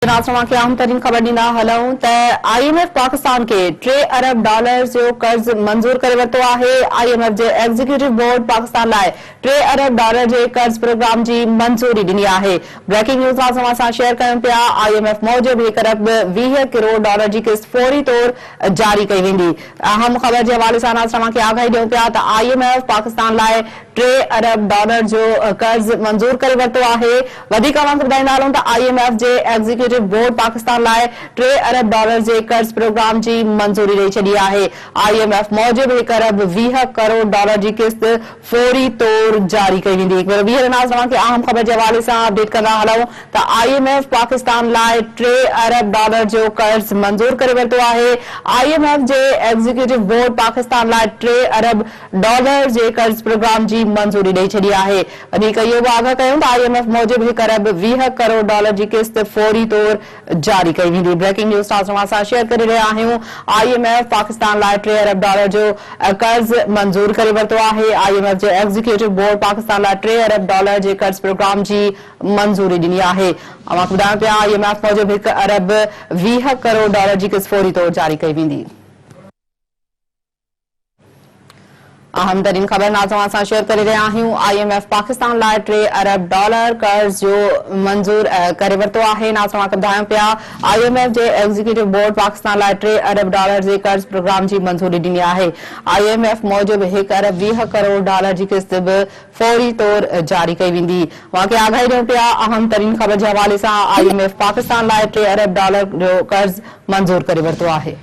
खे अहम तरीन ख़बर ॾींदा हलूं त IMF पाकिस्तान के $3 अरब जो कर्ज मंजूर करे वरितो आहे। IMF जे एग्जीक्यूटिव बोर्ड पाकिस्तान लाइ $3 अरब जे कर्ज प्रोग्राम जी मंजूरी ॾिनी आहे। ब्रेकिंग न्यूज़ सां शेयर कयूं पिया। IMF मूजिबि $1 अरब $20 करोड़ जी किस्त फौरी तौर जारी कई वेंदी। अहम ख़बर जे हवाले सां खे आगाही ॾियूं पिया त IMF पाकिस्तान लाइ $3 अरब जो कर्ज मंजूर करे वरितो आहे। वधीक ॿुधाईंदा हलूं त IMF जे एग्जीक्यूटिव बोर्ड पाकिस्तान लाइ $3 अरब जे कर्ज प्रोग्राम जी मंजूरी ॾेई छॾी आहे। IMF मूजिबि $1 अरब $20 करोड़ जी किस्त फौरी तौर जारी कई वेंदी। खे अहम ख़बर जे हवाले सां अपडेट कंदा हलूं त IMF पाकिस्तान लाइ $3 अरब जो कर्ज मंजूर करे वरितो आहे। IMF जे एग्जीक्यूटिव बोर्ड पाकिस्तान लाइ $3 अरब जे कर्ज प्रोग्राम जी मंजूरी ॾेई छॾी आहे। वधीक इहो बि आगाह कयूं त IMF मूजिबि $1 अरब $20 करोड़ जी किस्त फौरी तौर जारी कई वेंदी। ब्रेकिंग न्यूज़ सां शेयर करे रहिया आहियूं। IMF पाकिस्तान लाइ $3 अरब जो कर्ज मंजूर करे वरितो आहे। IMF जे एग्जीक्यूटिव बोर्ड पाकिस्तान लाइ $3 अरब जे कर्ज प्रोग्राम जी मंजूरी ॾिनी आहे। ॿुधायूं पिया IMF मूजिबि $1 अरब $20 करोड़ जी किस्त फौरी तौर जारी कई वेंदी। अहम तरीन ख़बर नाज़िम सां शेयर करे रहिया आहियूं। IMF पाकिस्तान लाइ $3 अरब कर्ज जो मंजूर करे वरितो आहे। नाज़िम खे ॿुधायूं पिया IMF जे एग्जीक्यूटिव बोर्ड पाकिस्तान लाइ $3 अरब जे कर्ज प्रोग्राम जी मंजूरी ॾिनी आहे। IMF मूजिबि $1 अरब $20 करोड़ जी किस्त बि फौरी तौर जारी कई वेंदी। आगाही ॾियूं पिया। अहम तरीन ख़बर जे हवाले सां IMF पाकिस्तान लाइ $3 अरब जो कर्ज मंजूर करे वरितो आहे।